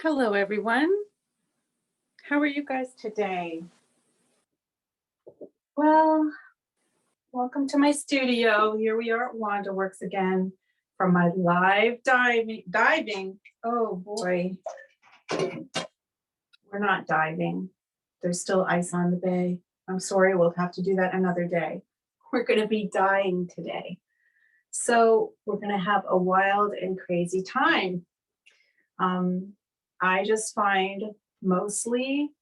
Hello, everyone. How are you guys today? Well, welcome to my studio. Here we are at WandaWorks again for my live diving. Oh boy, we're not diving. There's still ice on the bay. I'm sorry, we'll have to do that another day. We're going to be dying today. So we're going to have a wild and crazy time. I just find mostly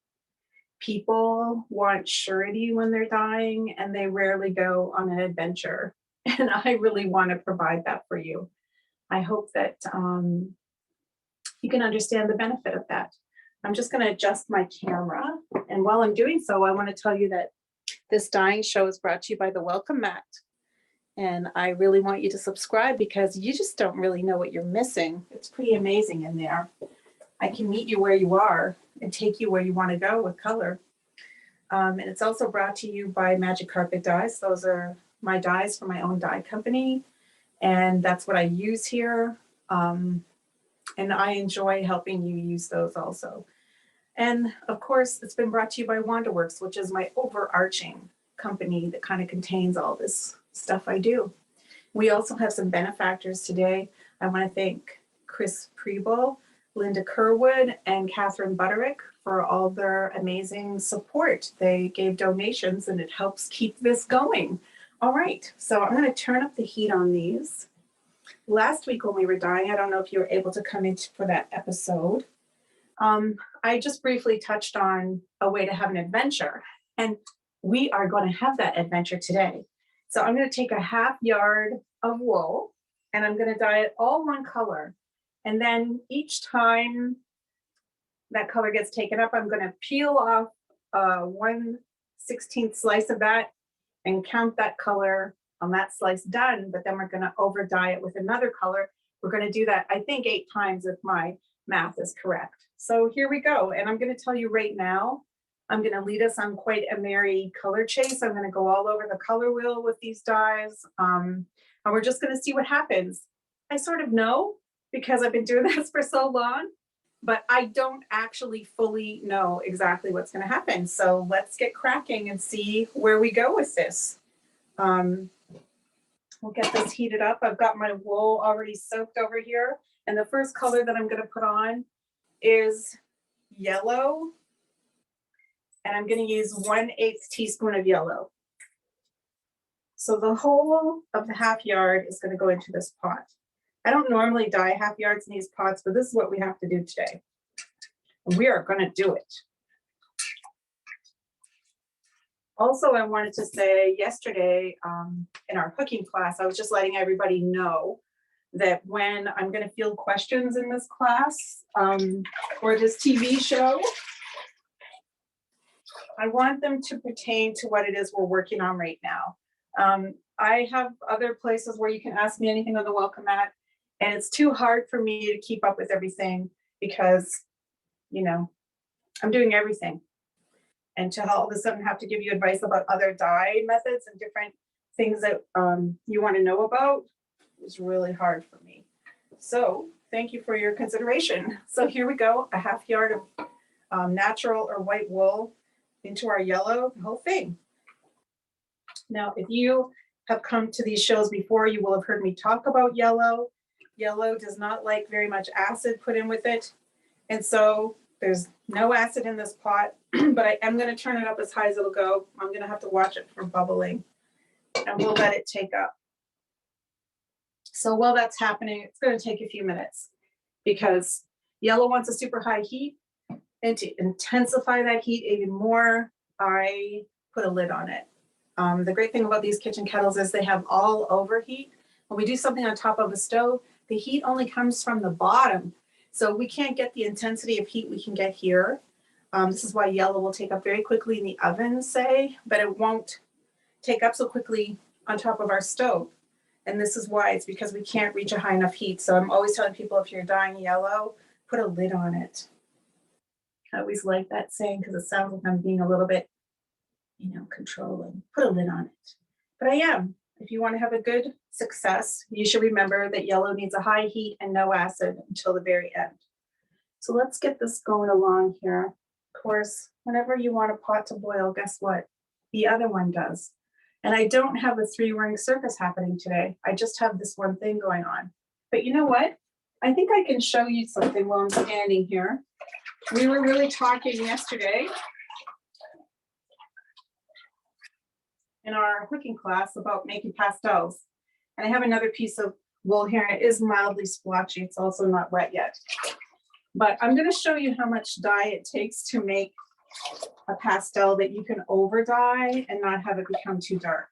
people want surety when they're dying and they rarely go on an adventure. And I really want to provide that for you. I hope that you can understand the benefit of that. I'm just going to adjust my camera. And while I'm doing so, I want to tell you that this dying show is brought to you by the Welcome Mat. And I really want you to subscribe because you just don't really know what you're missing. It's pretty amazing in there. I can meet you where you are and take you where you want to go with color. And it's also brought to you by Magic Carpet Dyes. Those are my dyes from my own dye company. And that's what I use here. And I enjoy helping you use those also. And of course, it's been brought to you by WandaWorks, which is my overarching company that kind of contains all this stuff I do. We also have some benefactors today. I want to thank Chris Preble, Linda Kerwood, and Catherine Buttrick for all their amazing support. They gave donations and it helps keep this going. All right, so I'm going to turn up the heat on these. Last week when we were dying, I don't know if you were able to come in for that episode. I just briefly touched on a way to have an adventure, and we are going to have that adventure today. So I'm going to take a half yard of wool and I'm going to dye it all one color. And then each time that color gets taken up, I'm going to peel off 1/16 slice of that and count that color on that slice done. But then we're going to over dye it with another color. We're going to do that, I think, 8 times if my math is correct. So here we go. And I'm going to tell you right now, I'm going to lead us on quite a merry color chase. I'm going to go all over the color wheel with these dyes. And we're just going to see what happens. I sort of know because I've been doing this for so long, but I don't actually fully know exactly what's going to happen. So let's get cracking and see where we go with this. We'll get this heated up. I've got my wool already soaked over here. And the first color that I'm going to put on is yellow. And I'm going to use 1/8 teaspoon of yellow. So the whole of the half yard is going to go into this pot. I don't normally dye half yards in these pots, but this is what we have to do today. And we are going to do it. Also, I wanted to say yesterday in our cooking class, I was just letting everybody know that when I'm going to field questions in this class or this TV show, I want them to pertain to what it is we're working on right now. I have other places where you can ask me anything on the Welcome Mat, and it's too hard for me to keep up with everything because, you know, I'm doing everything. And to all of a sudden have to give you advice about other dye methods and different things that you want to know about is really hard for me. So thank you for your consideration. So here we go, a half yard of natural or white wool into our yellow, the whole thing. Now, if you have come to these shows before, you will have heard me talk about yellow. Yellow does not like very much acid put in with it. And so there's no acid in this pot, but I am going to turn it up as high as it'll go. I'm going to have to watch it for bubbling, and we'll let it take up. So while that's happening, it's going to take a few minutes because yellow wants a super high heat. And to intensify that heat even more, I put a lid on it. The great thing about these kitchen kettles is they have all over heat. When we do something on top of a stove, the heat only comes from the bottom. So we can't get the intensity of heat we can get here. This is why yellow will take up very quickly in the oven, say, but it won't take up so quickly on top of our stove. And this is why, it's because we can't reach a high enough heat. So I'm always telling people, if you're dyeing yellow, put a lid on it. I always like that saying because it sounds like I'm being a little bit, controlling. Put a lid on it. But I am. If you want to have a good success, you should remember that yellow needs a high heat and no acid until the very end. So let's get this going along here. Of course, whenever you want a pot to boil, guess what? The other one does. And I don't have a 3-ring circus happening today. I just have this one thing going on. But you know what? I think I can show you something while I'm standing here. We were really talking yesterday in our cooking class about making pastels. And I have another piece of wool here, and it is mildly splotchy. It's also not wet yet. But I'm going to show you how much dye it takes to make a pastel that you can over dye and not have it become too dark.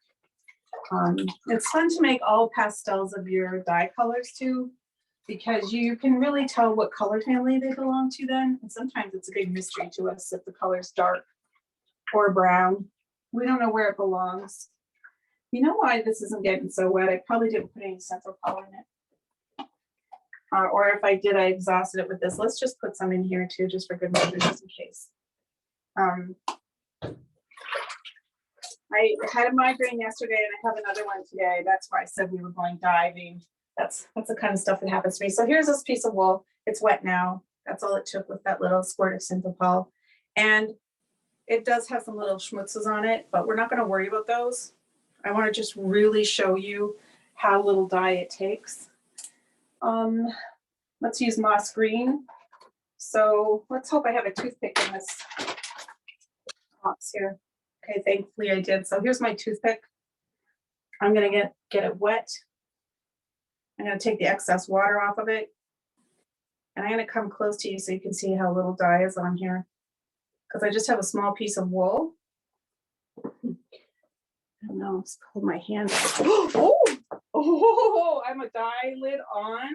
It's fun to make all pastels of your dye colors too, because you can really tell what color family they belong to then. And sometimes it's a big mystery to us if the color's dark or brown. We don't know where it belongs. You know why this isn't getting so wet? I probably didn't put any central color in it. Or if I did, I exhausted it with this. Let's just put some in here too, just for good measure, just in case. I had a migraine yesterday and I have another one today. That's why I said we were going diving. That's the kind of stuff that happens to me. So here's this piece of wool. It's wet now. That's all it took with that little squirt of Synthopol. And it does have some little schmutzes on it, but we're not going to worry about those. I want to just really show you how little dye it takes. Let's use moss green. So let's hope I have a toothpick in this box here. Okay, thankfully I did. So here's my toothpick. I'm gonna get it wet. I'm gonna take the excess water off of it. And I'm gonna come close to you so you can see how little dye is on here. Because I just have a small piece of wool. I don't know, let's hold my hand. Oh, I'm a dye lid on.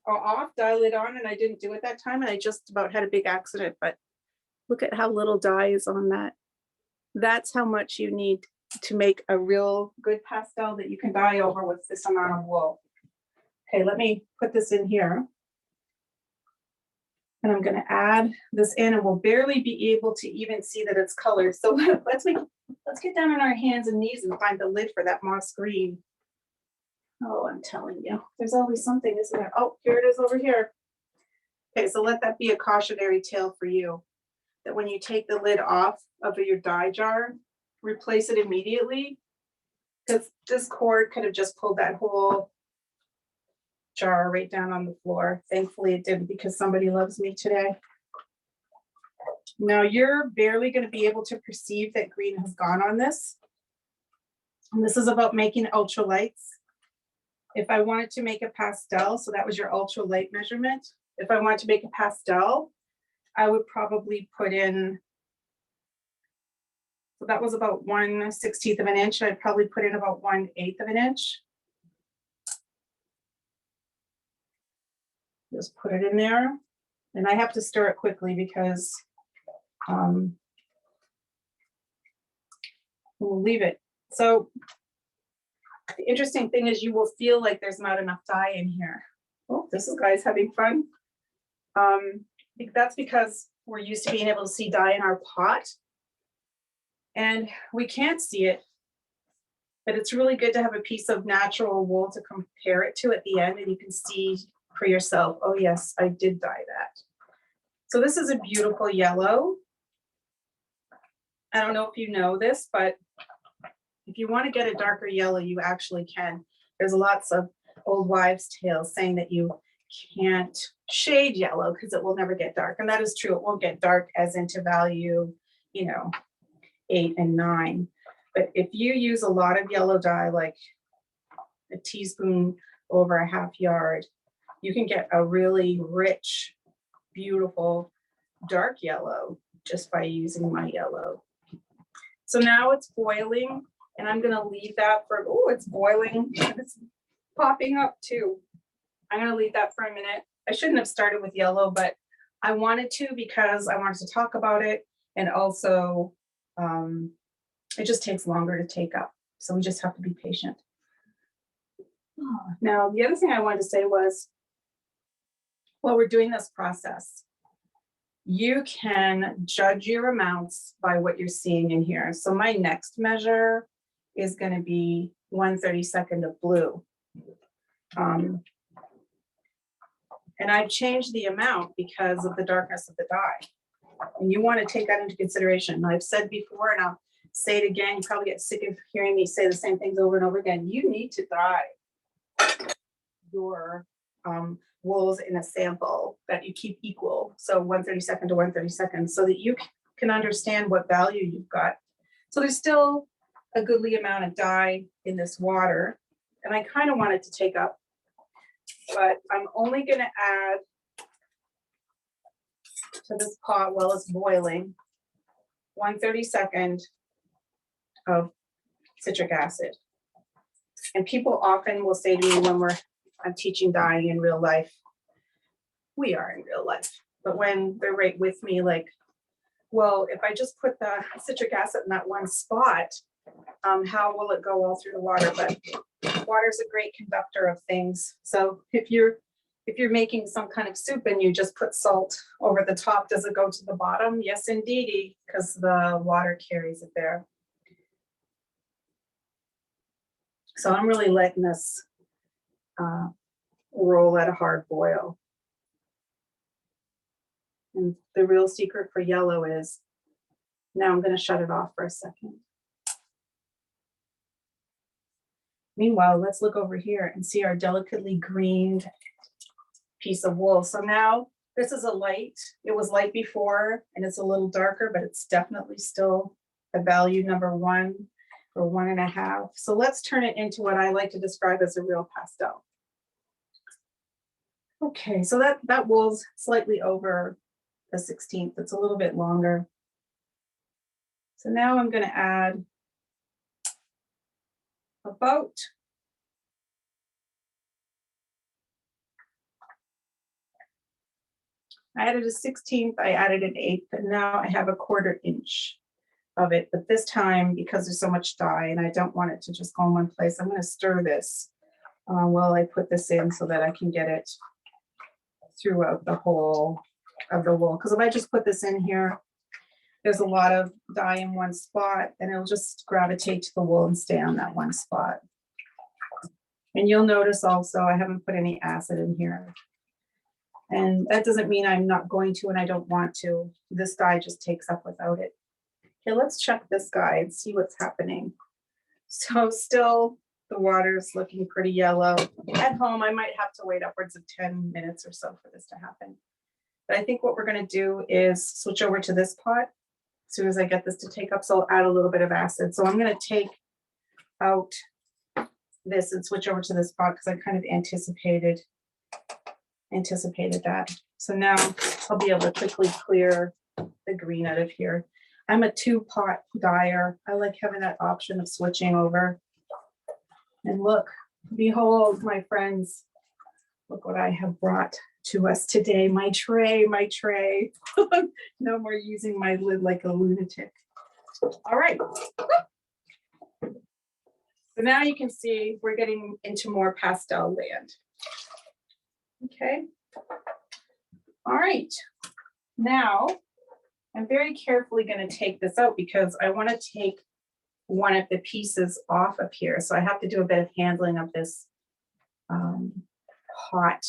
Off, dye lid on, and I didn't do it that time, and I just about had a big accident. But look at how little dye is on that. That's how much you need to make a real good pastel that you can dye over with this amount of wool. Okay, let me put this in here. And I'm going to add this in, and we'll barely be able to even see that it's colored. So let's get down on our hands and knees and find the lid for that moss green. Oh, I'm telling you, there's always something, isn't there? Oh, here it is over here. Okay, so let that be a cautionary tale for you, that when you take the lid off of your dye jar, replace it immediately, because this cord could have just pulled that whole jar right down on the floor. Thankfully it didn't, because somebody loves me today. Now you're barely going to be able to perceive that green has gone on this. And this is about making ultralights. If I wanted to make a pastel, so that was your ultralight measurement. If I wanted to make a pastel, I would probably put in, so that was about 1/16 of an inch. I'd probably put in about 1/8 of an inch. Just put it in there. And I have to stir it quickly because we'll leave it. So the interesting thing is you will feel like there's not enough dye in here. Oh, this is guys having fun. That's because we're used to being able to see dye in our pot. And we can't see it. But it's really good to have a piece of natural wool to compare it to at the end, and you can see for yourself, oh yes, I did dye that. So this is a beautiful yellow. I don't know if you know this, but if you want to get a darker yellow, you actually can. There's lots of old wives' tales saying that you can't shade yellow because it will never get dark. And that is true. It won't get dark as into value, 8 and 9. But if you use a lot of yellow dye, like a teaspoon over a half yard, you can get a really rich, beautiful, dark yellow just by using my yellow. So now it's boiling, and I'm going to leave that for, oh, it's boiling. It's popping up too. I'm going to leave that for a minute. I shouldn't have started with yellow, but I wanted to because I wanted to talk about it, and also it just takes longer to take up. So we just have to be patient. Now, the other thing I wanted to say was, while we're doing this process, you can judge your amounts by what you're seeing in here. So my next measure is going to be 1/32 of blue. And I've changed the amount because of the darkness of the dye. And you want to take that into consideration. I've said before, and I'll say it again, you probably get sick of hearing me say the same things over and over again. You need to dye your wools in a sample that you keep equal. So 1/32 to 1/32, so that you can understand what value you've got. So there's still a goodly amount of dye in this water. And I kind of want it to take up, but I'm only going to add to this pot while it's boiling 1/32 of citric acid. And people often will say to me when I'm teaching dyeing in real life, we are in real life, but when they're right with me, like, well, if I just put the citric acid in that one spot, how will it go all through the water? But water is a great conductor of things. So if you're making some kind of soup and you just put salt over the top, does it go to the bottom? Yes, indeedy, because the water carries it there. So I'm really letting this roll at a hard boil. And the real secret for yellow is, now I'm going to shut it off for a second. Meanwhile, let's look over here and see our delicately greened piece of wool. So now this is a light. It was light before and it's a little darker, but it's definitely still a value number 1 or 1.5. So let's turn it into what I like to describe as a real pastel. Okay, so that wool's slightly over the 16th. It's a little bit longer. So now I'm going to add about I added a 16th, I added an 1/8, and now I have a 1/4 inch of it. But this time, because there's so much dye and I don't want it to just go in one place, I'm going to stir this while I put this in so that I can get it throughout the whole of the wool. Because if I just put this in here, there's a lot of dye in one spot and it'll just gravitate to the wool and stay on that one spot. And you'll notice also I haven't put any acid in here. And that doesn't mean I'm not going to and I don't want to. This dye just takes up without it. Okay, let's check this guy and see what's happening. So still the water is looking pretty yellow. At home, I might have to wait upwards of 10 minutes or so for this to happen. But I think what we're going to do is switch over to this pot as soon as I get this to take up. So I'll add a little bit of acid. So I'm going to take out this and switch over to this pot because I kind of anticipated that. So now I'll be able to quickly clear the green out of here. I'm a 2-pot dyer. I like having that option of switching over. And look, behold, my friends, look what I have brought to us today. My tray. No more using my lid like a lunatic. All right. So now you can see we're getting into more pastel land. Okay. All right. Now I'm very carefully going to take this out because I want to take one of the pieces off of here. So I have to do a bit of handling of this hot,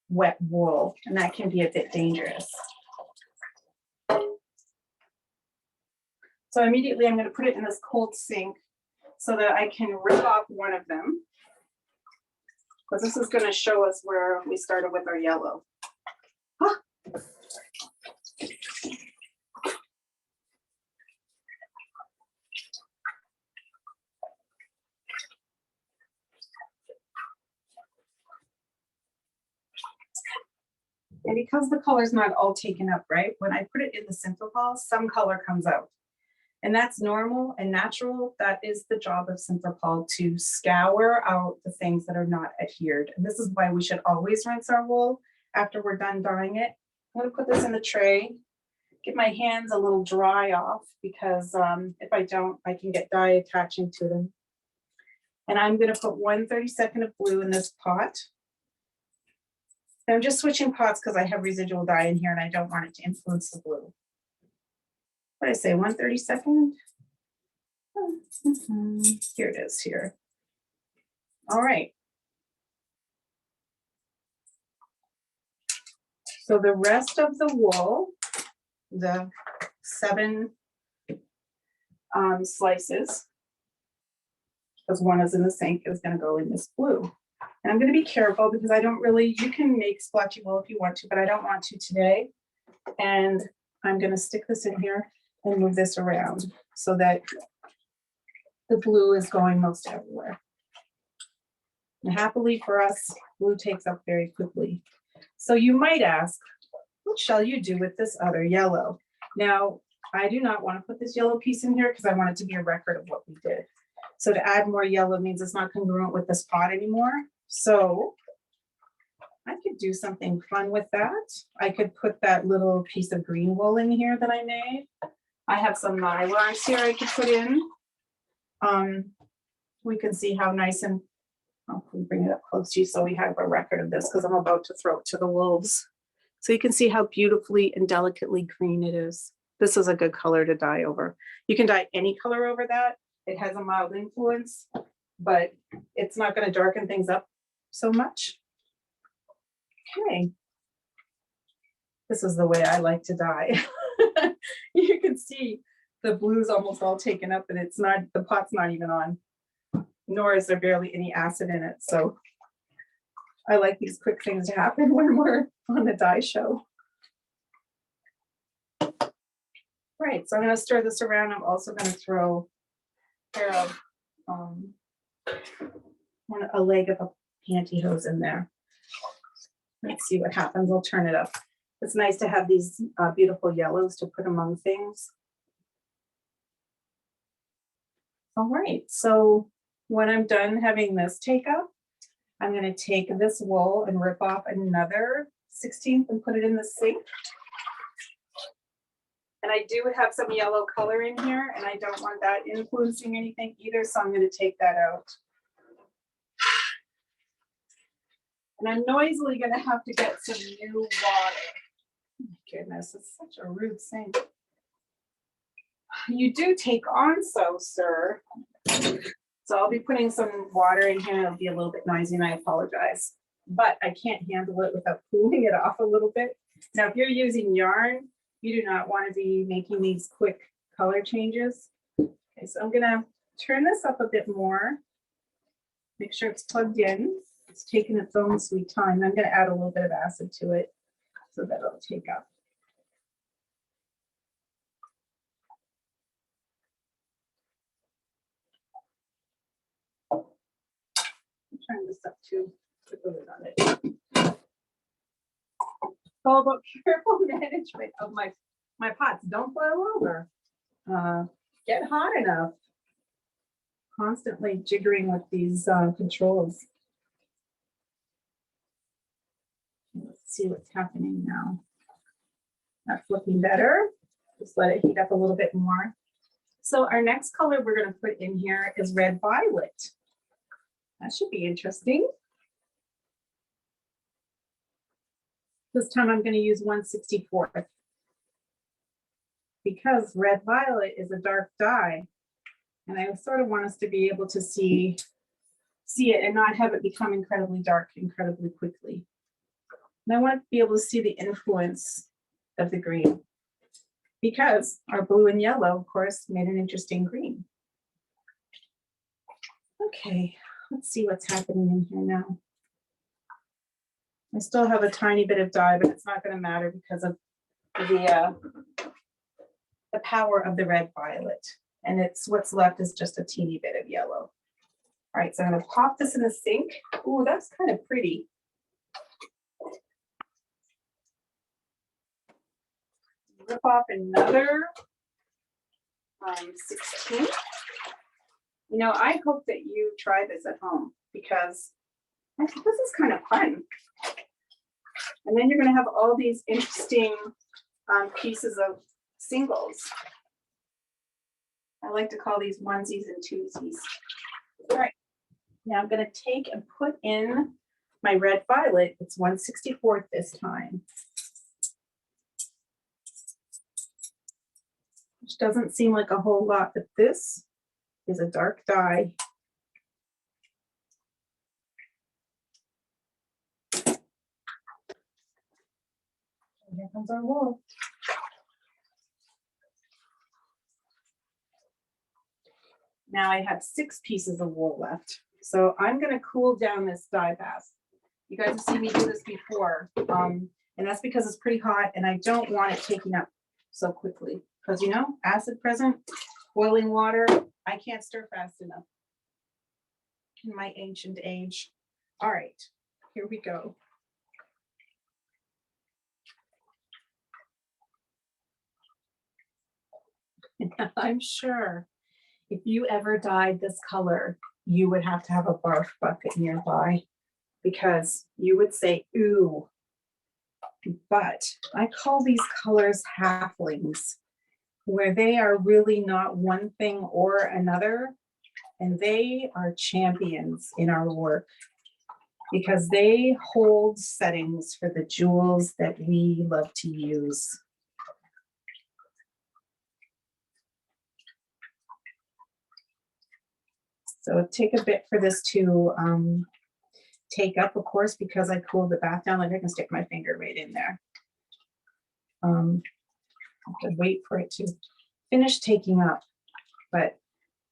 wet wool, and that can be a bit dangerous. So immediately I'm going to put it in this cold sink so that I can rip off one of them, because this is going to show us where we started with our yellow. Huh. And because the color's not all taken up, right, when I put it in the Synthropol, some color comes out. And that's normal and natural. That is the job of Synthropol, to scour out the things that are not adhered. And this is why we should always rinse our wool after we're done dyeing it. I'm going to put this in the tray, get my hands a little dry off, because if I don't, I can get dye attaching to them. And I'm going to put 1/32 of blue in this pot. And I'm just switching pots because I have residual dye in here and I don't want it to influence the blue. What did I say, 1/32? Here it is here. All right. So the rest of the wool, the 7 slices, because one is in the sink, is going to go in this blue. And I'm going to be careful because I don't really, you can make splotchy wool if you want to, but I don't want to today. And I'm going to stick this in here and move this around so that the blue is going most everywhere. And happily for us, blue takes up very quickly. So you might ask, what shall you do with this other yellow? Now, I do not want to put this yellow piece in here because I want it to be a record of what we did. So to add more yellow means it's not congruent with this pot anymore. So I could do something fun with that. I could put that little piece of green wool in here that I made. I have some nylons here I could put in. We can see how nice and I'll bring it up close to you so we have a record of this because I'm about to throw it to the wolves. So you can see how beautifully and delicately green it is. This is a good color to dye over. You can dye any color over that. It has a mild influence, but it's not going to darken things up so much. Okay. This is the way I like to dye. You can see the blue's almost all taken up and it's not, the pot's not even on, nor is there barely any acid in it. So I like these quick things to happen when we're on the dye show. Right, so I'm going to stir this around. I'm also going to throw a pair of a leg of a pantyhose in there. Let's see what happens. I'll turn it up. It's nice to have these beautiful yellows to put among things. All right, so when I'm done having this take up, I'm going to take this wool and rip off another 16th and put it in the sink. And I do have some yellow color in here, and I don't want that influencing anything either, so I'm going to take that out. And I'm noisily going to have to get some new water. Oh my goodness, it's such a rude sink. You do take on, so sir. So I'll be putting some water in here. It'll be a little bit noisy, and I apologize. But I can't handle it without cooling it off a little bit. Now, if you're using yarn, you do not want to be making these quick color changes. Okay, so I'm going to turn this up a bit more. Make sure it's plugged in. It's taking its own sweet time. I'm going to add a little bit of acid to it so that it'll take up. I'm trying this up too. Put the lid on it. It's all about careful management of my pots. Don't boil over. Get hot enough. Constantly jiggering with these controls. Let's see what's happening now. That's looking better. Just let it heat up a little bit more. So our next color we're going to put in here is red violet. That should be interesting. This time I'm going to use 1/64th because red violet is a dark dye. And I sort of want us to be able to see it and not have it become incredibly dark incredibly quickly. And I want to be able to see the influence of the green because our blue and yellow, of course, made an interesting green. Okay, let's see what's happening in here now. I still have a tiny bit of dye, but it's not going to matter because of the power of the red violet. And it's what's left is just a teeny bit of yellow. All right, so I'm going to pop this in the sink. Ooh, that's kind of pretty. Rip off another 16. You know, I hope that you try this at home because I think this is kind of fun. And then you're going to have all these interesting pieces of singles. I like to call these onesies and twosies. All right, now I'm going to take and put in my red violet. It's 1/64th this time. Which doesn't seem like a whole lot, but this is a dark dye. Here comes our wool. Now I have 6 pieces of wool left. So I'm going to cool down this dye bath. You guys have seen me do this before. And that's because it's pretty hot and I don't want it taking up so quickly. Because you know, acid present, boiling water, I can't stir fast enough in my ancient age. All right, here we go. I'm sure if you ever dyed this color, you would have to have a barf bucket nearby because you would say, ooh. But I call these colors halflings, where they are really not one thing or another, and they are champions in our work because they hold settings for the jewels that we love to use. So take a bit for this to take up, of course, because I cooled the bath down. Like I can stick my finger right in there. I have to wait for it to finish taking up, but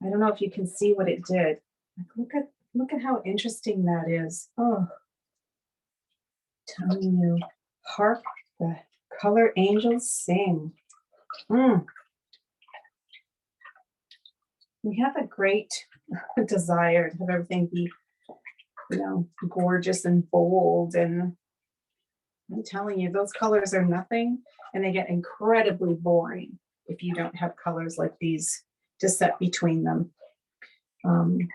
I don't know if you can see what it did. Like, look at how interesting that is. Oh, telling you, hark the color angels sing. We have a great desire to have everything be, you know, gorgeous and bold, and I'm telling you, those colors are nothing, and they get incredibly boring if you don't have colors like these to set between them. I'm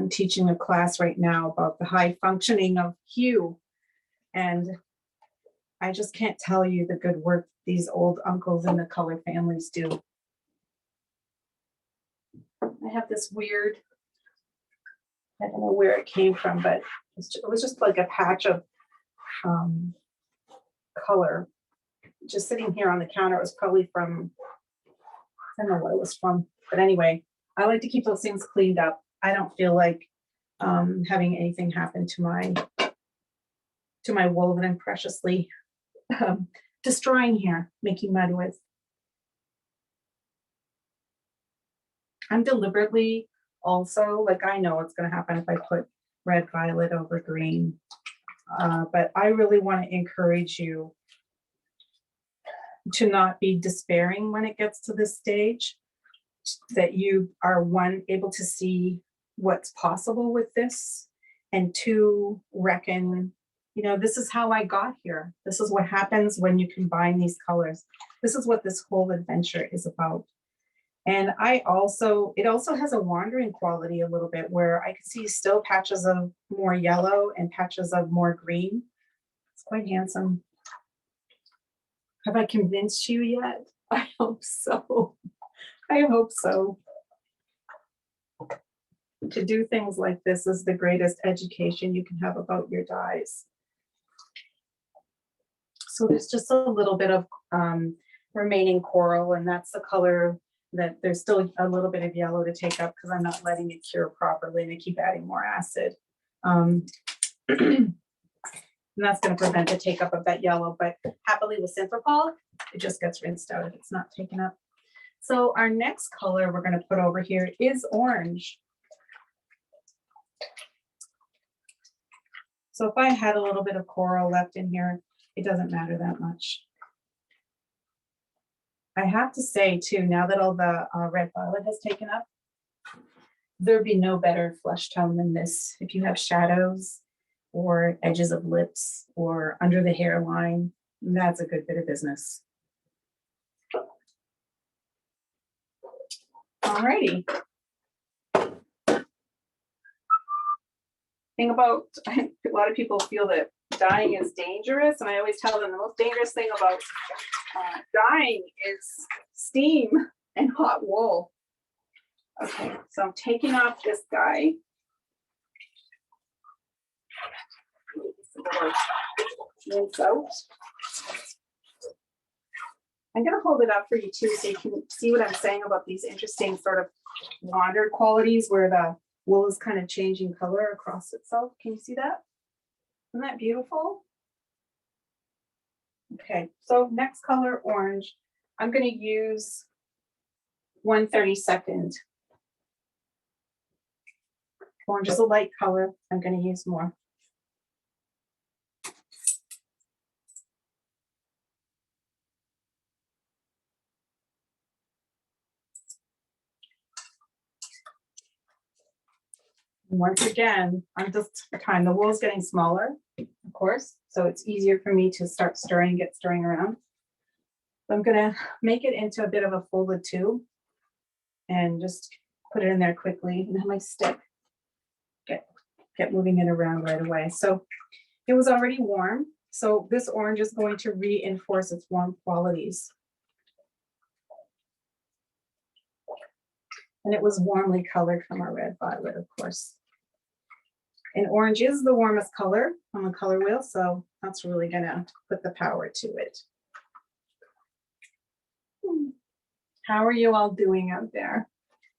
teaching a class right now about the high functioning of hue, and I just can't tell you the good work these old uncles in the color families do. I have this weird, I don't know where it came from, but it was just like a patch of color just sitting here on the counter. It was probably from, I don't know what it was from, but anyway, I like to keep those things cleaned up. I don't feel like having anything happen to my wool that I'm preciously destroying here, making mud with. I'm deliberately also, like, I know what's going to happen if I put red violet over green, but I really want to encourage you to not be despairing when it gets to this stage, that you are, one, able to see what's possible with this, and two, reckon, you know, this is how I got here. This is what happens when you combine these colors. This is what this whole adventure is about. And it also has a wandering quality a little bit, where I can see still patches of more yellow and patches of more green. It's quite handsome. Have I convinced you yet? I hope so. I hope so. To do things like this is the greatest education you can have about your dyes. So there's just a little bit of remaining coral, and that's the color that there's still a little bit of yellow to take up because I'm not letting it cure properly, and I keep adding more acid. And that's going to prevent the take up of that yellow, but happily with Synthropol, it just gets rinsed out if it's not taken up. So our next color we're going to put over here is orange. So if I had a little bit of coral left in here, it doesn't matter that much. I have to say too, now that all the red violet has taken up, there'd be no better flesh tone than this. If you have shadows or edges of lips or under the hairline, that's a good bit of business. Alrighty. Thing about, a lot of people feel that dyeing is dangerous, and I always tell them the most dangerous thing about dyeing is steam and hot wool. Okay, so I'm taking off this guy. Rinse out. I'm going to hold it up for you too, so you can see what I'm saying about these interesting sort of wandered qualities where the wool is kind of changing color across itself. Can you see that? Isn't that beautiful? Okay, so next color, orange. I'm going to use 1/32. Orange is a light color. I'm going to use more. Once again, I'm just time. The wool is getting smaller, of course, so it's easier for me to start stirring, get stirring around. So I'm gonna make it into a bit of a folded tube and just put it in there quickly and have my stick get moving it around right away. So it was already warm, so this orange is going to reinforce its warm qualities. And it was warmly colored from our red violet, of course. And orange is the warmest color on the color wheel, so that's really gonna put the power to it. How are you all doing out there?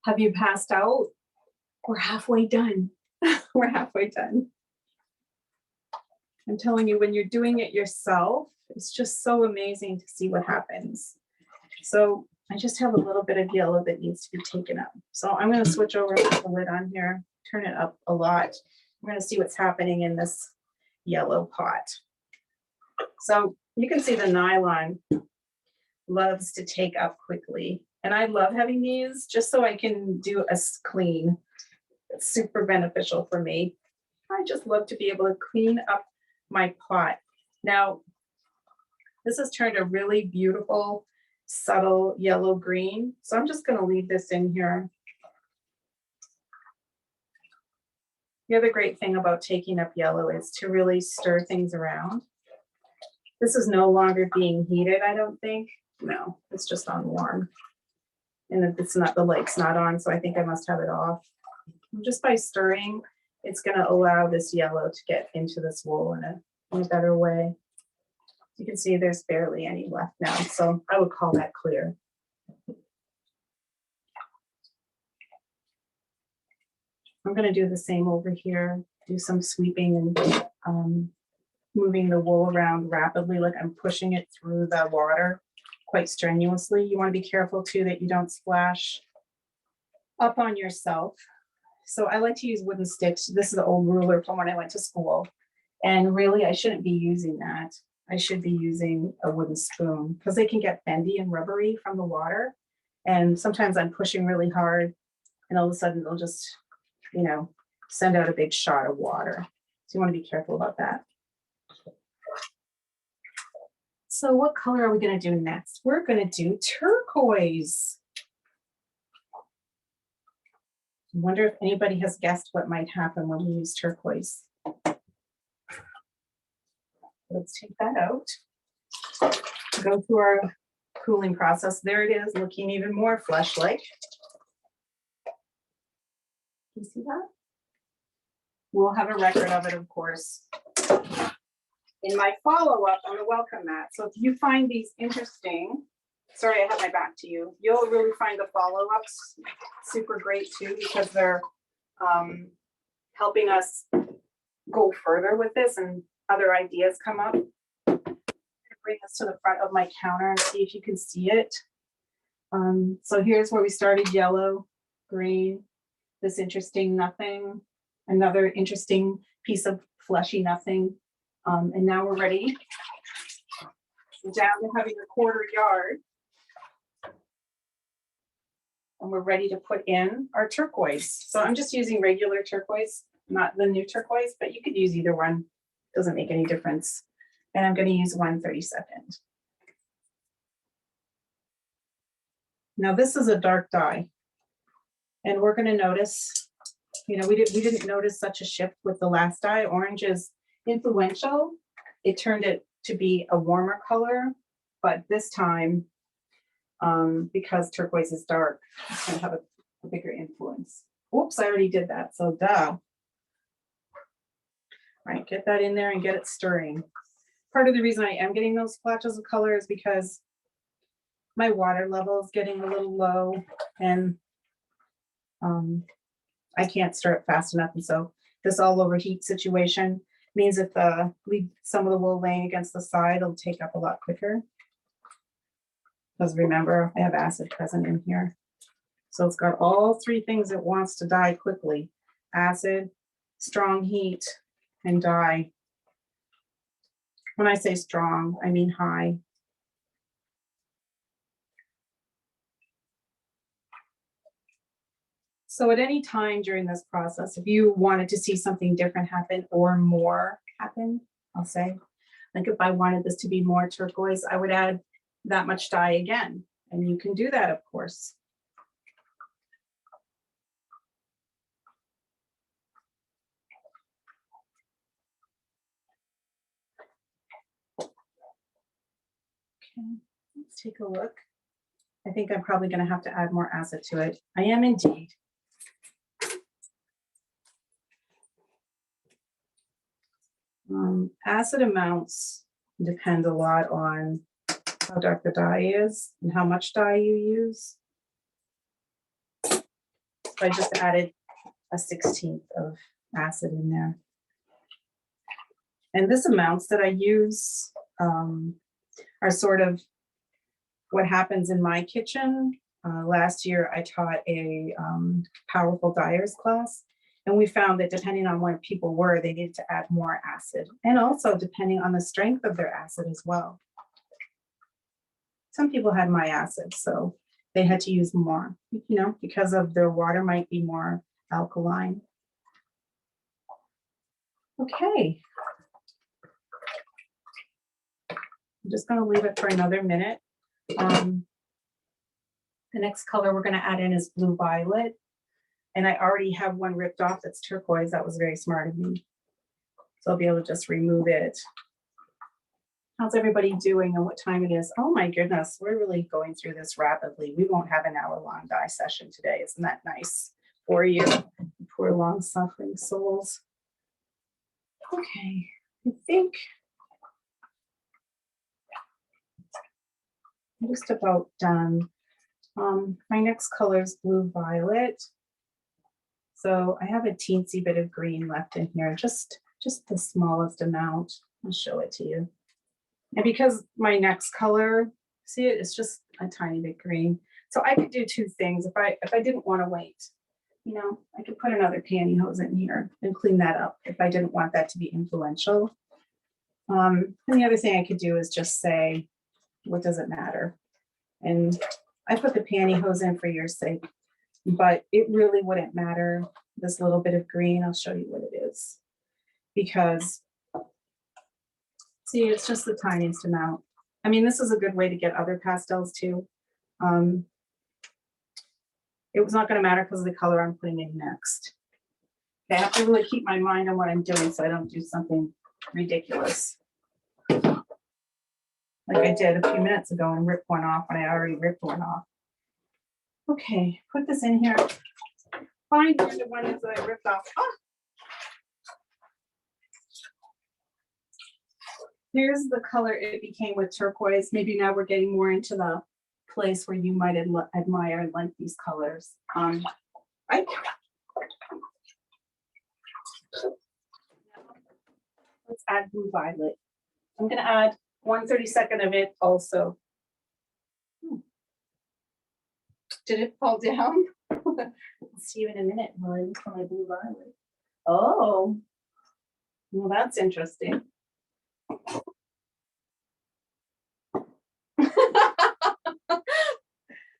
Have you passed out? We're halfway done. We're halfway done. I'm telling you, when you're doing it yourself, it's just so amazing to see what happens. So I just have a little bit of yellow that needs to be taken up. So I'm going to switch over with the lid on here, turn it up a lot. We're going to see what's happening in this yellow pot. So you can see the nylon loves to take up quickly. And I love having these just so I can do a clean. It's super beneficial for me. I just love to be able to clean up my pot. Now, this has turned a really beautiful, subtle yellow green. So I'm just going to leave this in here. The other great thing about taking up yellow is to really stir things around. This is no longer being heated, I don't think. No, it's just on warm. And it's not, the light's not on, so I think I must have it off. And just by stirring, it's going to allow this yellow to get into this wool in a better way. You can see there's barely any left now, so I would call that clear. I'm going to do the same over here, do some sweeping and moving the wool around rapidly, like I'm pushing it through the water quite strenuously. You want to be careful too that you don't splash up on yourself. So I like to use wooden sticks. This is the old ruler from when I went to school. And really, I shouldn't be using that. I should be using a wooden spoon because they can get bendy and rubbery from the water. And sometimes I'm pushing really hard and all of a sudden they'll just, you know, send out a big shot of water. So you want to be careful about that. So what color are we going to do next? We're going to do turquoise. I wonder if anybody has guessed what might happen when we use turquoise. Let's take that out. Go through our cooling process. There it is, looking even more flesh-like. You see that? We'll have a record of it, of course, in my follow-up on the welcome mat. So if you find these interesting, sorry, I have my back to you, you'll really find the follow-ups super great too, because they're helping us go further with this and other ideas come up. I'm gonna bring this to the front of my counter and see if you can see it. So here's where we started: yellow, green, this interesting nothing, another interesting piece of fleshy nothing. And now we're ready. We're down to having a 1/4 yard. And we're ready to put in our turquoise. So I'm just using regular turquoise, not the new turquoise, but you could use either one. Doesn't make any difference. And I'm going to use 1/32. Now this is a dark dye. And we're going to notice, you know, we didn't notice such a shift with the last dye. Orange is influential. It turned it to be a warmer color, but this time, because turquoise is dark, it's going to have a bigger influence. Oops, I already did that, so duh. Right, get that in there and get it stirring. Part of the reason I am getting those splotches of color is because my water level is getting a little low and I can't stir it fast enough. And so this all overheat situation Means if leave some of the wool laying against the side, it'll take up a lot quicker. Because remember, I have acid present in here. So it's got all three things it wants to dye quickly: acid, strong heat, and dye. When I say strong, I mean high. So at any time during this process, if you wanted to see something different happen or more happen, I'll say, like if I wanted this to be more turquoise, I would add that much dye again. And you can do that, of course. Okay, let's take a look. I think I'm probably going to have to add more acid to it. I am indeed. Acid amounts depend a lot on how dark the dye is and how much dye you use. So I just added a 1/16 of acid in there. And this amounts that I use are sort of what happens in my kitchen. Last year, I taught a powerful dyers class, and we found that depending on where people were, they needed to add more acid, and also depending on the strength of their acid as well. Some people had my acid, so they had to use more, you know, because of their water might be more alkaline. Okay. I'm just going to leave it for another minute. The next color we're going to add in is blue violet. And I already have one ripped off that's turquoise. That was very smart of me. So I'll be able to just remove it. How's everybody doing and what time it is? Oh my goodness, we're really going through this rapidly. We won't have an hour-long dye session today. Isn't that nice for you? Poor long-suffering souls. Okay, I think I'm just about done. My next color is blue violet. So I have a teensy bit of green left in here, just the smallest amount. I'll show it to you. And because my next color, see it, it's just a tiny bit green. So I could do two things. If I didn't want to wait, you know, I could put another pantyhose in here and clean that up if I didn't want that to be influential. And the other thing I could do is just say, what does it matter? And I put the pantyhose in for your sake, but it really wouldn't matter. This little bit of green, I'll show you what it is. Because, see, it's just the tiniest amount. I mean, this is a good way to get other pastels too. It was not going to matter because of the color I'm putting in next. I have to really keep my mind on what I'm doing so I don't do something ridiculous. Like I did a few minutes ago and ripped one off when I already ripped one off. Okay, put this in here. Find where the one is that I ripped off. Ah! Here's the color it became with turquoise. Maybe now we're getting more into the place where you might admire and like these colors. Let's add blue violet. I'm going to add 1/32 of it also. Did it fall down? I'll see you in a minute while I look for my blue violet. Oh, well, that's interesting.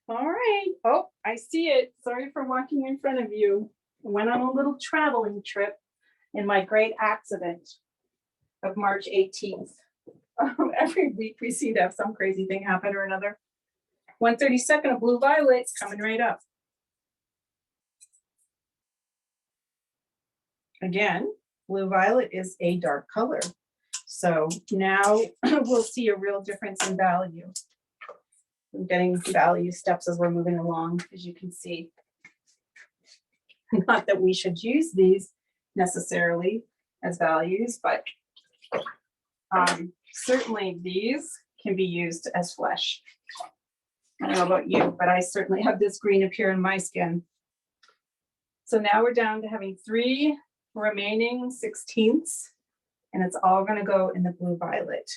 All right. Oh, I see it. Sorry for walking in front of you. I went on a little traveling trip in my great accident of March 18th. Every week we seem to have some crazy thing happen or another. 1/32 of blue violet coming right up. Again, blue violet is a dark color. So now we'll see a real difference in value. I'm getting value steps as we're moving along, as you can see. Not that we should use these necessarily as values, but certainly these can be used as flesh. I don't know about you, but I certainly have this green appear in my skin. So now we're down to having 3 remaining 1/16. And it's all gonna go in the blue violet.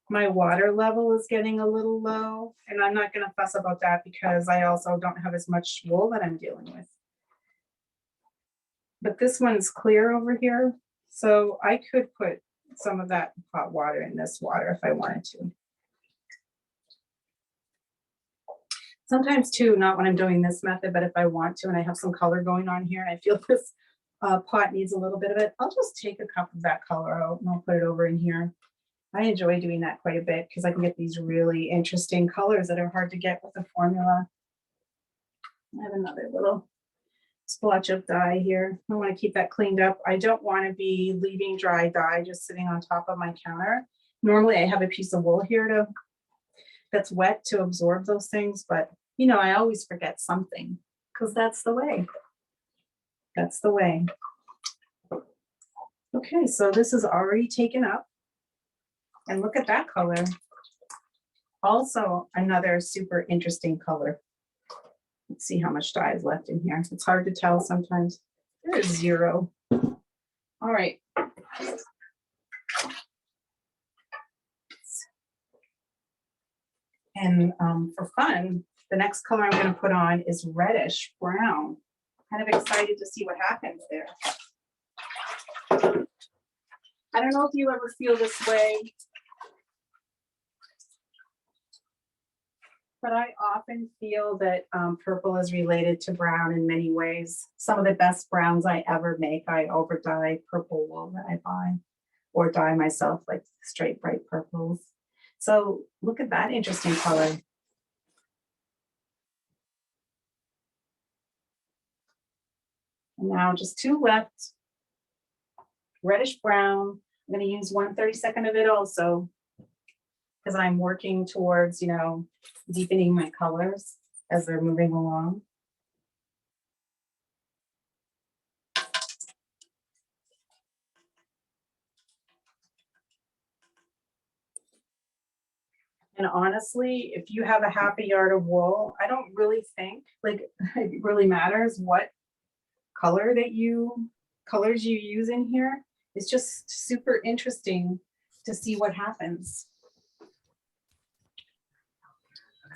My water level is getting a little low, and I'm not gonna fuss about that because I also don't have as much wool that I'm dealing with. But this one's clear over here, so I could put some of that hot water in this water if I wanted to. Sometimes too, not when I'm doing this method, but if I want to and I have some color going on here and I feel this pot needs a little bit of it, I'll just take a cup of that color out and I'll put it over in here. I enjoy doing that quite a bit because I can get these really interesting colors that are hard to get with the formula. I have another little splotch of dye here. I want to keep that cleaned up. I don't want to be leaving dry dye just sitting on top of my counter. Normally I have a piece of wool here that's wet to absorb those things, but you know, I always forget something because that's the way. That's the way. Okay, so this is already taken up. And look at that color. Also another super interesting color. Let's see how much dye is left in here. It's hard to tell sometimes. There's 0. All right. And for fun, the next color I'm going to put on is reddish brown. Kind of excited to see what happens there. I don't know if you ever feel this way, but I often feel that purple is related to brown in many ways. Some of the best browns I ever make, I over dye purple wool that I buy or dye myself, like straight bright purples. So look at that interesting color. And now just 2 left. Reddish brown. I'm going to use 1/32 of it also because I'm working towards, you know, deepening my colors as they're moving along. And honestly, if you have a half a yard of wool, I don't really think like it really matters what colors you use in here. It's just super interesting to see what happens.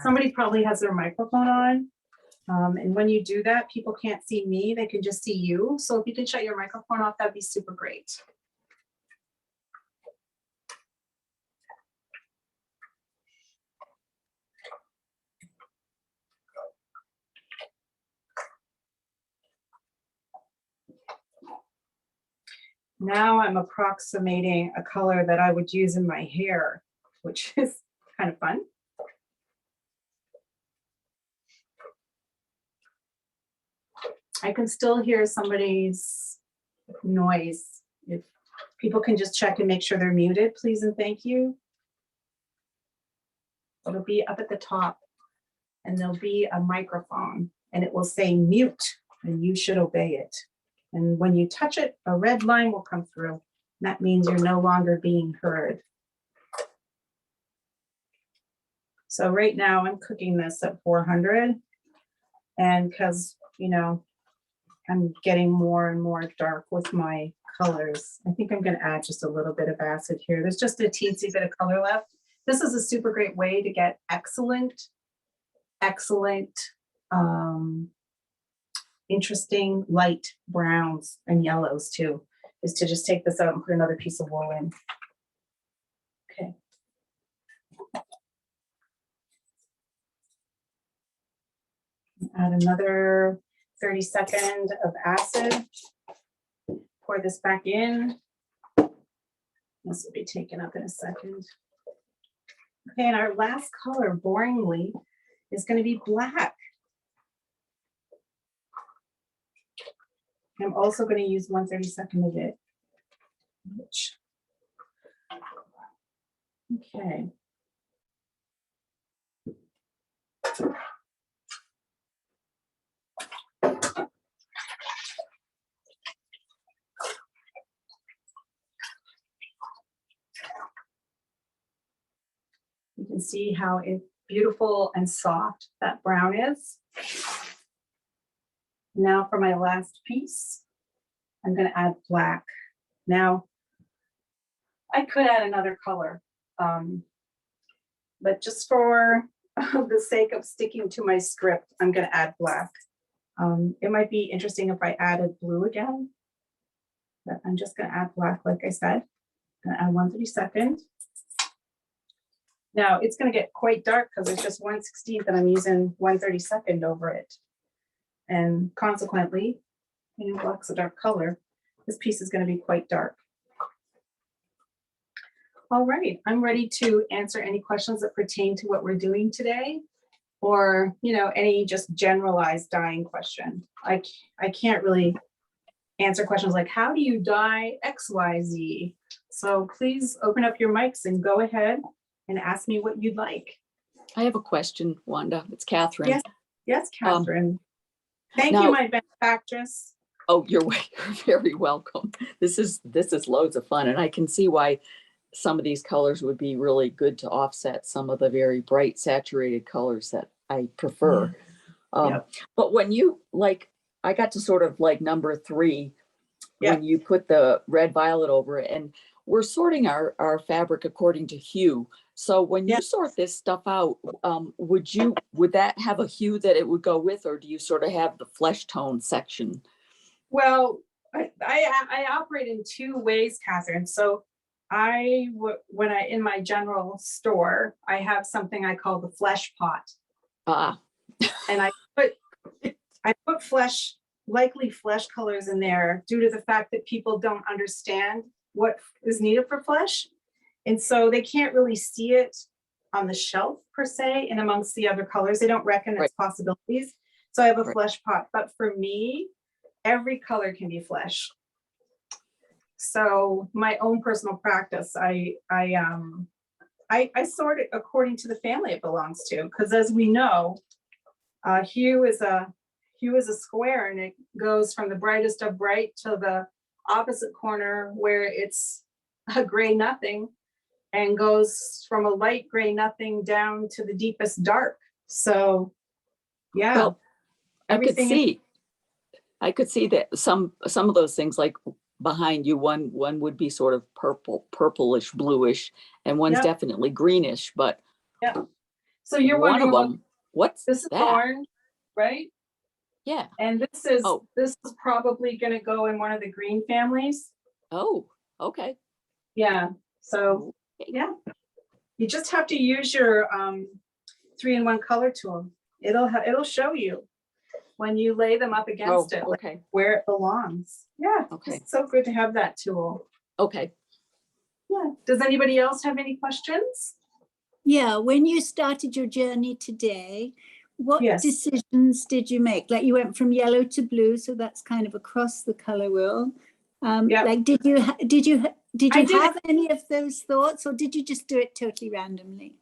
Somebody probably has their microphone on. And when you do that, people can't see me, they can just see you. So if you can shut your microphone off, that'd be super great. Now I'm approximating a color that I would use in my hair, which is kind of fun. I can still hear somebody's noise. If people can just check and make sure they're muted, please and thank you. It'll be up at the top and there'll be a microphone and it will say mute and you should obey it. And when you touch it, a red line will come through. That means you're no longer being heard. So right now I'm cooking this at 400. And because, you know, I'm getting more and more dark with my colors, I think I'm going to add just a little bit of acid here. There's just a teensy bit of color left. This is a super great way to get excellent, interesting light browns and yellows too, is to just take this out and put another piece of wool in. Okay. Add another 30-second of acid. Pour this back in. This will be taken up in a second. Okay, and our last color, boringly, is going to be black. I'm also going to use 1/32 of it. Okay. You can see how beautiful and soft that brown is. Now for my last piece, I'm going to add black. Now, I could add another color, but just for the sake of sticking to my script, I'm going to add black. It might be interesting if I added blue again, but I'm just going to add black, like I said. I'm going to add 1/32. Now, it's going to get quite dark because it's just 1/16 and I'm using 1/32 over it. And consequently, black's a dark color. This piece is going to be quite dark. All right, I'm ready to answer any questions that pertain to what we're doing today, or any just generalized dyeing question. I can't really answer questions like, how do you dye XYZ? So please open up your mics and go ahead and ask me what you'd like. I have a question, Wanda. It's Catherine. Yes, Catherine. Thank you, my benefactress. Oh, you're very welcome. This is loads of fun, and I can see why some of these colors would be really good to offset some of the very bright saturated colors that I prefer. But when you I got to sort of like number 3 when you put the red violet over it, and we're sorting our fabric according to hue. So when you sort this stuff out, would that have a hue that it would go with, or do you sort of have the flesh tone section? Well, I operate in 2 ways, Catherine. So in my general store, I have something I call the flesh pot. And I put likely flesh colors in there due to the fact that people don't understand what is needed for flesh. And so they can't really see it on the shelf per se, and amongst the other colors, they don't reckon its possibilities. So I have a flesh pot, but for me, every color can be flesh. So my own personal practice, I sort it according to the family it belongs to, because as we know, hue is a square, and it goes from the brightest of bright to the opposite corner where it's a gray nothing, and goes from a light gray nothing down to the deepest dark. So yeah, well, I could see that some of those things, like behind you, one would be sort of purplish bluish, and one's definitely greenish, but so you're one of them, what's this is that? orange, right? Yeah. And this is probably going to go in one of the green families. Oh, okay. Yeah. So yeah, you just have to use your 3-in-1 color tool. It'll show you when you lay them up against it, where it belongs. Yeah. Okay. It's so good to have that tool. Okay. Yeah. Does anybody else have any questions? Yeah. When you started your journey today, what decisions did you make? Like, you went from yellow to blue, so that's kind of across the color wheel. Like, did you have any of those thoughts, or did you just do it totally randomly?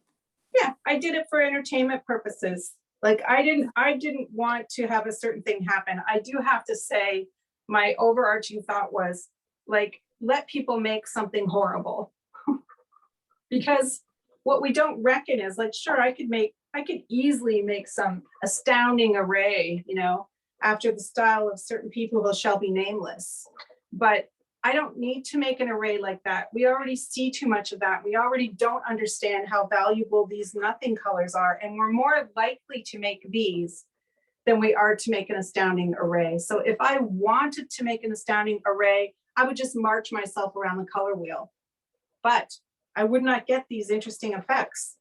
Yeah, I did it for entertainment purposes. Like, I didn't want to have a certain thing happen. I do have to say, my overarching thought was, like, let people make something horrible. Because what we don't reckon is, like, sure, I could easily make some astounding array, after the style of certain people who shall be nameless. But I don't need to make an array like that. We already see too much of that. We already don't understand how valuable these nothing colors are. And we're more likely to make these than we are to make an astounding array. So if I wanted to make an astounding array, I would just march myself around the color wheel. But I would not get these interesting effects.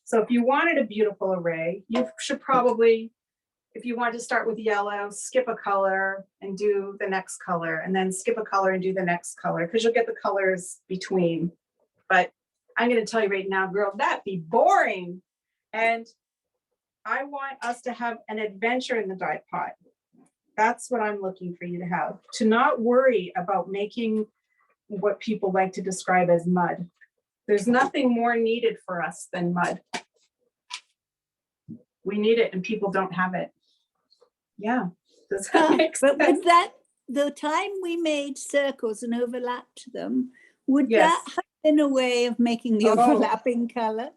So if you wanted a beautiful array, you should probably, if you want to start with yellow, skip a color and do the next color, and then skip a color and do the next color, because you'll get the colors between. But I'm going to tell you right now, girl, that'd be boring. And I want us to have an adventure in the dye pot. That's what I'm looking for you to have. To not worry about making what people like to describe as mud. There's nothing more needed for us than mud. We need it, and people don't have it. Yeah. Does that make sense? But with that, the time we made circles and overlapped them, would that have been a way of making the overlapping color?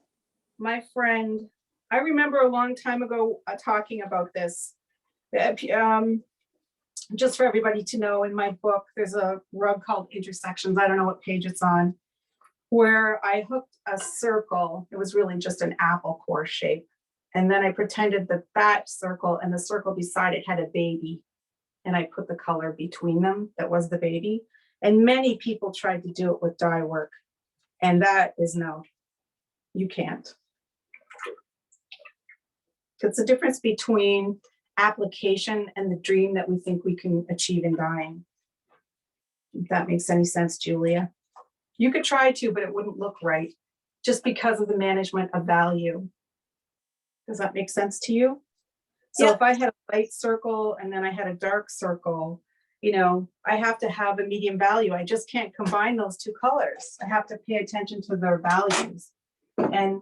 My friend, I remember a long time ago talking about this. Just for everybody to know, in my book, there's a rug called Intersections. I don't know what page it's on, where I hooked a circle. It was really just an apple core shape. And then I pretended that that circle and the circle beside it had a baby. And I put the color between them. That was the baby. And many people tried to do it with dye work. And that is no, you can't. It's the difference between application and the dream that we think we can achieve in dyeing. If that makes any sense, Julia. You could try to, but it wouldn't look right just because of the management of value. Does that make sense to you? So if I had a light circle and then I had a dark circle, you know, I have to have a medium value. I just can't combine those two colors. I have to pay attention to their values. And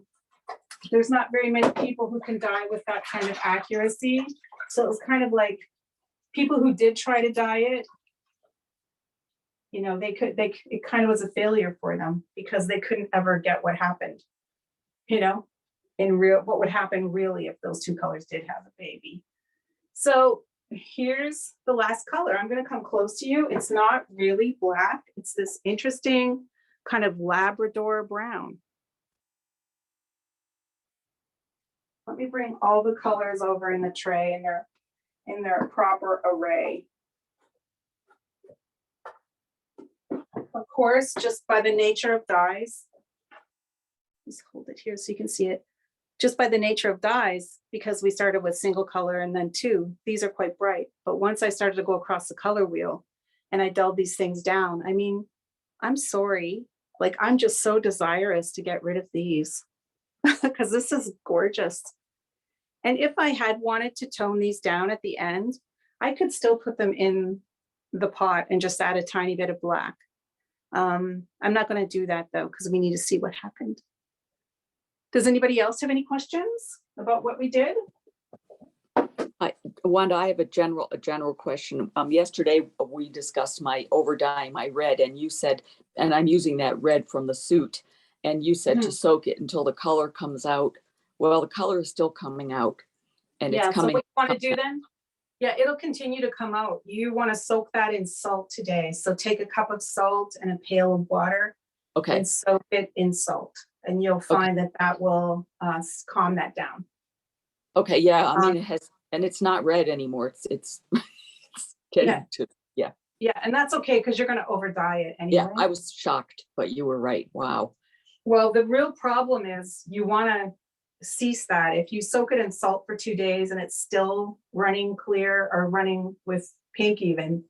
there's not very many people who can dye with that kind of accuracy. So it was kind of like people who did try to dye it, you know, it kind of was a failure for them because they couldn't ever get what happened, you know, what would happen really if those two colors did have a baby. So here's the last color. I'm going to come close to you. It's not really black. It's this interesting kind of Labrador brown. Let me bring all the colors over in the tray in their proper array. Of course, just by the nature of dyes, let's hold it here so you can see it. Just by the nature of dyes, because we started with single color and then two, these are quite bright. But once I started to go across the color wheel and I dulled these things down, I mean, I'm sorry, like I'm just so desirous to get rid of these because this is gorgeous. And if I had wanted to tone these down at the end, I could still put them in the pot and just add a tiny bit of black. I'm not going to do that though, because we need to see what happened. Does anybody else have any questions about what we did? Wanda, I have a general question. Yesterday we discussed my overdying my red, and you said, and I'm using that red from the suit, and you said to soak it until the color comes out. Well, the color is still coming out, and it's coming. So what you want to do then? Yeah, it'll continue to come out. You want to soak that in salt today. So take a cup of salt and a pail of water. Okay. And soak it in salt, and you'll find that will calm that down. Okay. Yeah. I mean, it has, and it's not red anymore. It's getting to, yeah. Yeah, and that's okay because you're going to over dye it anyway. Yeah, I was shocked, but you were right. Wow. Well, the real problem is you want to cease that. If you soak it in salt for 2 days and it's still running clear or running with pink even,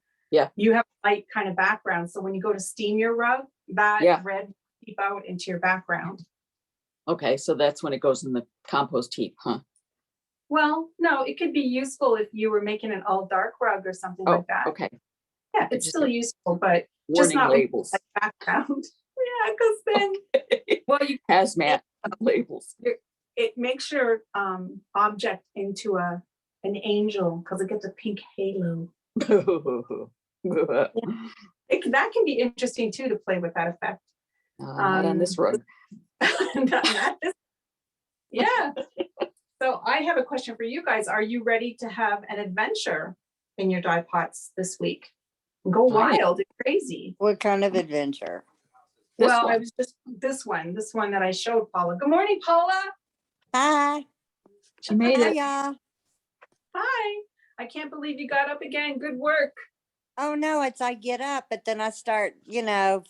you have a light kind of background. So when you go to steam your rug, that red will seep out into your background. Okay, so that's when it goes in the compost heap, huh? Well, no, it could be useful if you were making an all dark rug or something like that. Okay. Yeah, it's still useful, but just not labels. Background. Yeah, because then, well, you hazmat labels. It makes your object into an angel because it gets a pink halo. That can be interesting too, to play with that effect. Not on this rug. Yeah. So I have a question for you guys. Are you ready to have an adventure in your dye pots this week? Go wild and crazy. What kind of adventure? I was just this one that I showed Paula. Good morning, Paula. Hi. She made it. Y'all. Hi. I can't believe you got up again. Good work. Oh no, it's I get up, but then I start,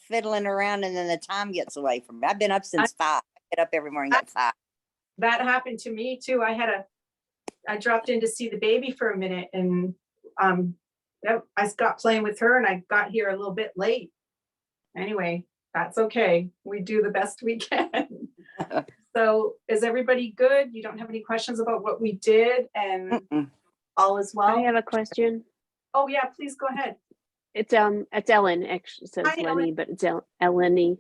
fiddling around, and then the time gets away from me. I've been up since 5. I get up every morning at 5. That happened to me too. I dropped in to see the baby for a minute, and I got playing with her, and I got here a little bit late. Anyway, that's okay. We do the best we can. So is everybody good? You don't have any questions about what we did, and all is well? I have a question. Oh yeah, please go ahead. It's Ellen. Actually, it says Hi, Lenny, Ellen. but it's Ellen.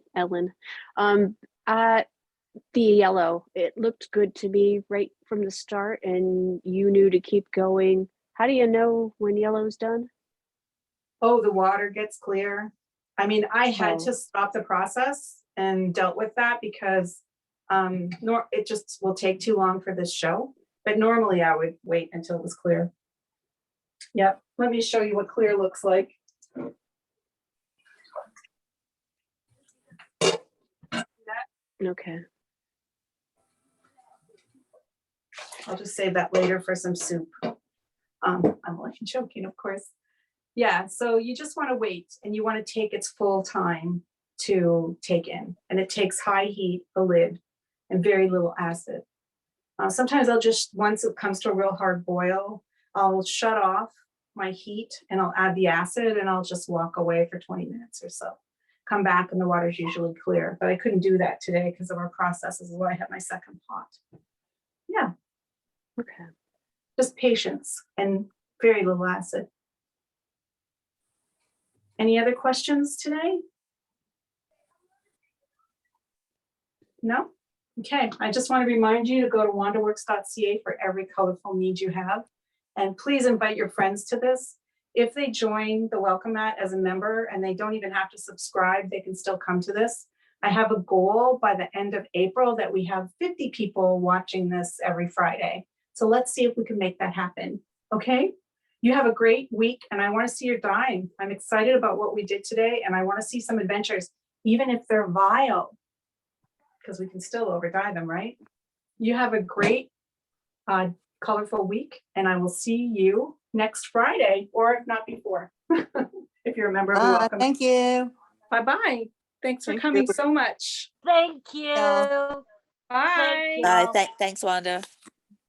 The yellow, it looked good to me right from the start, and you knew to keep going. How do you know when yellow's done? Oh, the water gets clear. I mean, I had to stop the process and dealt with that because It just will take too long for this show, but normally I would wait until it was clear. Yep, let me show you what clear looks like. Okay. I'll just save that later for some soup. I'm only joking, of course. Yeah, so you just want to wait and you want to take its full time to take in. And it takes high heat, a lid, and very little acid. Sometimes I'll just, once it comes to a real hard boil, I'll shut off my heat and I'll add the acid and I'll just walk away for 20 minutes or so. Come back and the water's usually clear, but I couldn't do that today because of our processes. Is why I have my second pot. Yeah. Okay. Just patience and very little acid. Any other questions today? No? Okay, I just want to remind you to go to wandaworks.ca for every colorful need you have. And please invite your friends to this. If they join the Welcome Mat as a member and they don't even have to subscribe, they can still come to this. I have a goal by the end of April that we have 50 people watching this every Friday. So let's see if we can make that happen, okay? You have a great week and I want to see your dyeing. I'm excited about what we did today and I want to see some adventures, even if they're vile, because we can still over dye them, right? You have a great, colorful week and I will see you next Friday, or if not before, if you're a member of the Welcome. Thank you. Bye-bye. Thanks for Thank coming you. so much. Thank you. Yeah. Bye. Bye. Thanks, Wanda.